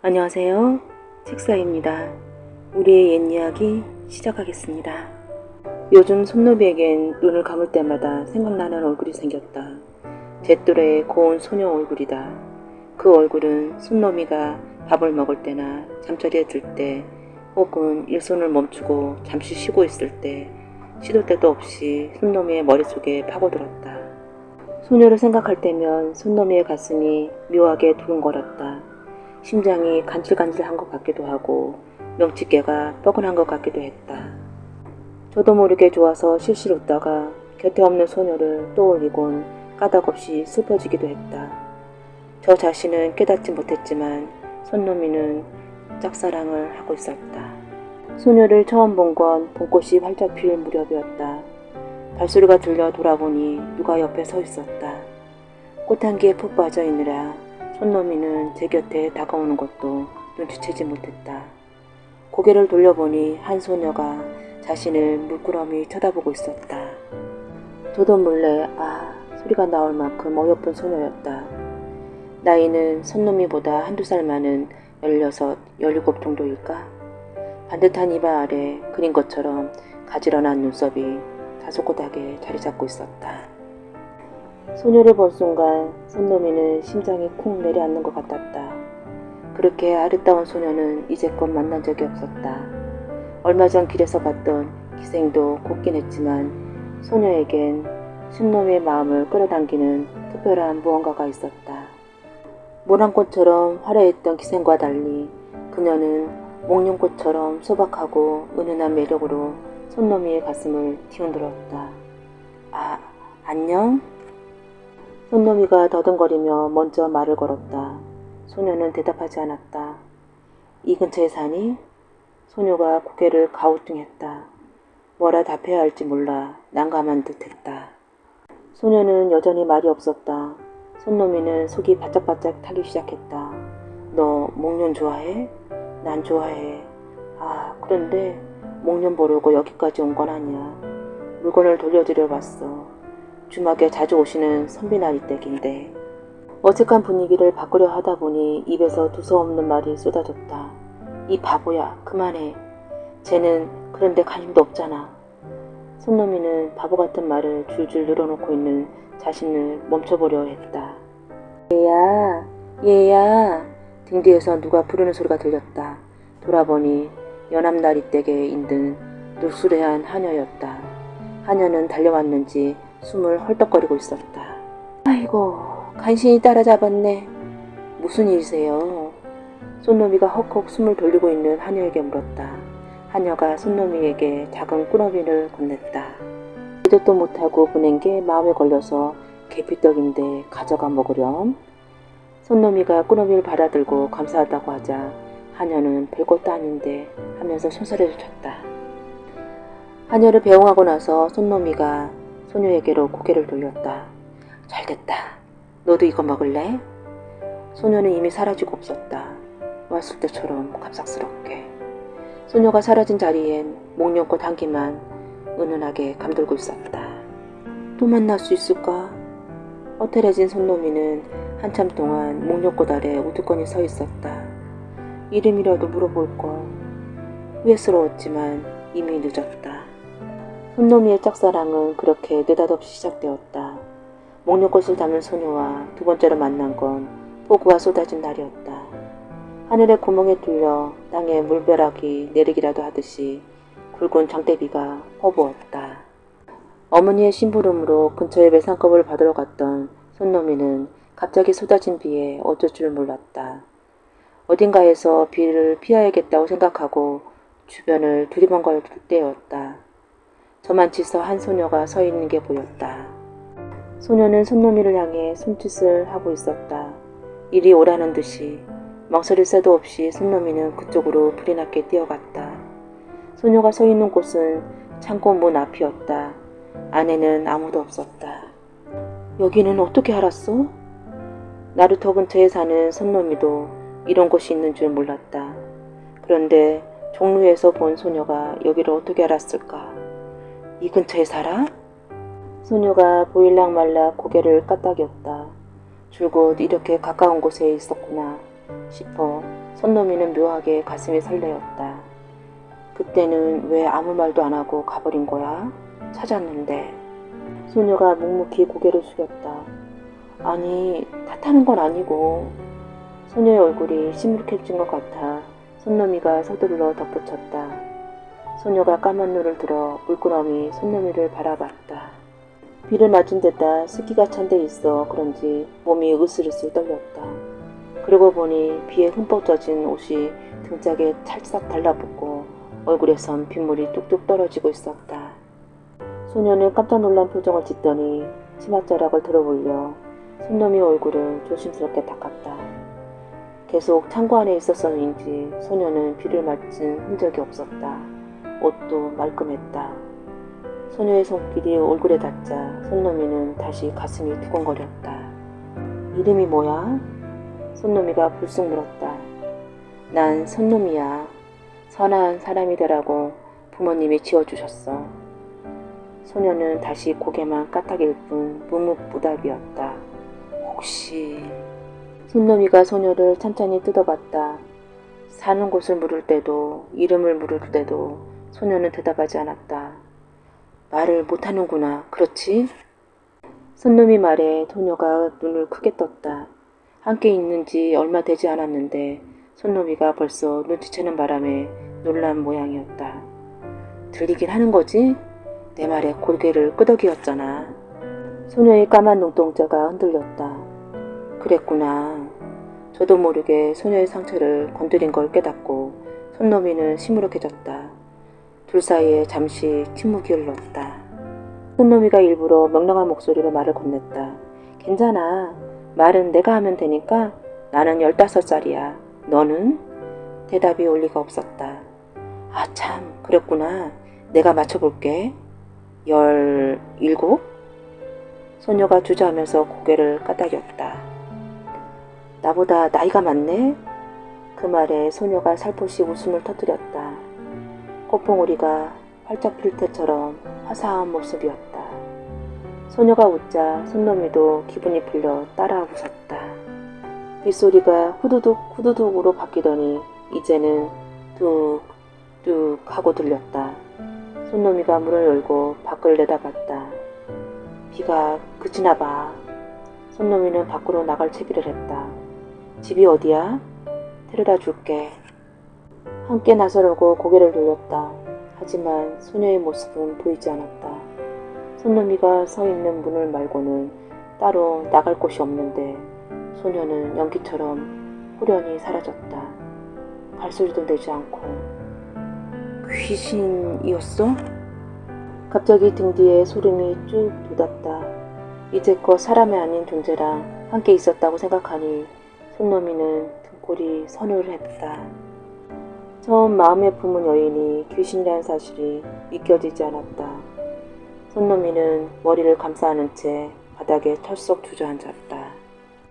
안녕하세요. 책사입니다. 우리의 옛 이야기 시작하겠습니다. 요즘 손노비에겐 눈을 감을 때마다 생각나는 얼굴이 생겼다. 제 또래의 고운 소녀 얼굴이다. 그 얼굴은 손노미가 밥을 먹을 때나 잠자리에 들 때 혹은 일손을 멈추고 잠시 쉬고 있을 때 시도 때도 없이 손노미의 머릿속에 파고들었다. 소녀를 생각할 때면 손노미의 가슴이 묘하게 두근거렸다. 심장이 간질간질한 것 같기도 하고 명치깨가 뻐근한 것 같기도 했다. 저도 모르게 좋아서 실실 웃다가 곁에 없는 소녀를 떠올리곤 까닭없이 슬퍼지기도 했다. 저 자신은 깨닫지 못했지만 손노미는 짝사랑을 하고 있었다. 소녀를 처음 본 건 봄꽃이 활짝 필 무렵이었다. 발소리가 들려 돌아보니 누가 옆에 서 있었다. 꽃향기에 푹 빠져 있느라 손노미는 제 곁에 다가오는 것도 눈치채지 못했다. 고개를 돌려보니 한 소녀가 자신을 물끄러미 쳐다보고 있었다. 저도 몰래 소리가 나올 만큼 어여쁜 소녀였다. 나이는 손노미보다 한두 살 많은 16, 17 정도일까? 반듯한 이마 아래 그린 것처럼 가지런한 눈썹이 다소곳하게 자리 잡고 있었다. 소녀를 본 순간 손노미는 심장이 쿵 내려앉는 것 같았다. 그렇게 아름다운 소녀는 이제껏 만난 적이 없었다. 얼마 전 길에서 봤던 기생도 곱긴 했지만 소녀에겐 손노미의 마음을 끌어당기는 특별한 무언가가 있었다. 모란꽃처럼 화려했던 기생과 달리 그녀는 목련꽃처럼 소박하고 은은한 매력으로 손노미의 가슴을 뒤흔들었다. 안녕? 손노미가 더듬거리며 먼저 말을 걸었다. 소녀는 대답하지 않았다. 이 근처에 사니? 소녀가 고개를 가우뚱했다. 뭐라 답해야 할지 몰라 난감한 듯 했다. 소녀는 여전히 말이 없었다. 손노미는 속이 바짝바짝 타기 시작했다. 너 목련 좋아해? 난 좋아해. 그런데 목련 보려고 여기까지 온 건 아니야. 물건을 돌려드려 봤어. 주막에 자주 오시는 선비나리 댁인데. 어색한 분위기를 바꾸려 하다 보니 입에서 두서없는 말이 쏟아졌다. 이 바보야, 그만해. 쟤는 그런데 관심도 없잖아. 손노미는 바보 같은 말을 줄줄 늘어놓고 있는 자신을 멈춰보려 했다. 얘야. 등 뒤에서 누가 부르는 소리가 들렸다. 돌아보니 연암나리 댁에 있는 누수레한 하녀였다. 하녀는 달려왔는지 숨을 헐떡거리고 있었다. 아이고, 간신히 따라잡았네. 무슨 일이세요? 손노미가 헉헉 숨을 돌리고 있는 하녀에게 물었다. 하녀가 손노미에게 작은 꾸러미를 건넸다. 기도도 못하고 보낸 게 마음에 걸려서 계피떡인데 가져가 먹으렴. 손노미가 꾸러미를 받아들고 감사하다고 하자 하녀는 별것도 아닌데 하면서 손사래를 쳤다. 하녀를 배웅하고 나서 손노미가 소녀에게로 고개를 돌렸다. 잘됐다. 너도 이거 먹을래? 소녀는 이미 사라지고 없었다. 왔을 때처럼 갑작스럽게. 소녀가 사라진 자리엔 목련꽃 향기만 은은하게 감돌고 있었다. 또 만날 수 있을까? 허탈해진 손노미는 한참 동안 목련꽃 아래 우두커니 서 있었다. 이름이라도 물어볼걸. 후회스러웠지만 이미 늦었다. 손노미의 짝사랑은 그렇게 느닷없이 시작되었다. 목련꽃을 담은 소녀와 두 번째로 만난 건 폭우가 쏟아진 날이었다. 하늘의 구멍에 뚫려 땅에 물벼락이 내리기라도 하듯이 굵은 장대비가 퍼부었다. 어머니의 심부름으로 근처의 매상컵을 받으러 갔던 손노미는 갑자기 쏟아진 비에 어쩔 줄 몰랐다. 어딘가에서 비를 피해야겠다고 생각하고 주변을 두리번거릴 때였다. 저만치서 한 소녀가 서 있는 게 보였다. 소녀는 손노미를 향해 손짓을 하고 있었다. 이리 오라는 듯이 망설일 새도 없이 손노미는 그쪽으로 불이 났게 뛰어갔다. 소녀가 서 있는 곳은 창고 문 앞이었다. 안에는 아무도 없었다. 여기는 어떻게 알았어? 나루터 근처에 사는 손노미도 이런 곳이 있는 줄 몰랐다. 그런데 종로에서 본 소녀가 여기를 어떻게 알았을까? 이 근처에 살아? 소녀가 보일락말락 고개를 까딱였다. 줄곧 이렇게 가까운 곳에 있었구나 싶어 손놈이는 묘하게 가슴이 설레었다. 그때는 왜 아무 말도 안 하고 가버린 거야? 찾았는데. 소녀가 묵묵히 고개를 숙였다. 아니, 탓하는 건 아니고. 소녀의 얼굴이 시무룩해진 것 같아 손놈이가 서둘러 덧붙였다. 소녀가 까만 눈을 들어 물끄러미 손놈이를 바라봤다. 비를 맞은 데다 습기가 찬 데 있어 그런지 몸이 으슬으슬 떨렸다. 그러고 보니 비에 흠뻑 젖은 옷이 등짝에 찰싹 달라붙고 얼굴에선 빗물이 뚝뚝 떨어지고 있었다. 소녀는 깜짝 놀란 표정을 짓더니 치맛자락을 들어올려 손놈이 얼굴을 조심스럽게 닦았다. 계속 창고 안에 있었었는지 소녀는 비를 맞은 흔적이 없었다. 옷도 말끔했다. 소녀의 손길이 얼굴에 닿자 손놈이는 다시 가슴이 두근거렸다. 이름이 뭐야? 손놈이가 불쑥 물었다. 난 손놈이야. 선한 사람이 되라고 부모님이 지어주셨어. 소녀는 다시 고개만 까딱일 뿐 묵묵부답이었다. 혹시... 손놈이가 소녀를 찬찬히 뜯어봤다. 사는 곳을 물을 때도 이름을 물을 때도 소녀는 대답하지 않았다. 말을 못하는구나. 그렇지? 손놈이 말에 소녀가 눈을 크게 떴다. 함께 있는 지 얼마 되지 않았는데 손놈이가 벌써 눈치채는 바람에 놀란 모양이었다. 들리긴 하는 거지? 내 말에 고개를 끄덕이었잖아. 소녀의 까만 눈동자가 흔들렸다. 그랬구나. 저도 모르게 소녀의 상처를 건드린 걸 깨닫고 손놈이는 시무룩해졌다. 둘 사이에 잠시 침묵이 흘렀다. 손놈이가 일부러 명랑한 목소리로 말을 건넸다. 괜찮아. 말은 내가 하면 되니까 나는 15살이야. 너는? 대답이 올 리가 없었다. 아 참, 그랬구나. 내가 맞춰볼게. 17? 소녀가 주저하면서 고개를 까닥였다. 나보다 나이가 많네? 그 말에 소녀가 살포시 웃음을 터뜨렸다. 꽃봉오리가 활짝 필 때처럼 화사한 모습이었다. 소녀가 웃자 손놈이도 기분이 풀려 따라 웃었다. 빗소리가 후두둑 후두둑으로 바뀌더니 이제는 뚝뚝 하고 들렸다. 손놈이가 문을 열고 밖을 내다봤다. 비가 그치나 봐. 손놈이는 밖으로 나갈 채비를 했다. 집이 어디야? 데려다 줄게. 함께 나서려고 고개를 돌렸다. 하지만 소녀의 모습은 보이지 않았다. 손놈이가 서 있는 문을 말고는 따로 나갈 곳이 없는데 소녀는 연기처럼 호련히 사라졌다. 발소리도 내지 않고. 귀신이었어? 갑자기 등 뒤에 소름이 쭉 돋았다. 이제껏 사람이 아닌 존재랑 함께 있었다고 생각하니 손놈이는 등골이 서늘했다. 처음 마음에 품은 여인이 귀신이라는 사실이 믿겨지지 않았다. 손놈이는 머리를 감싸 안은 채 바닥에 털썩 주저앉았다.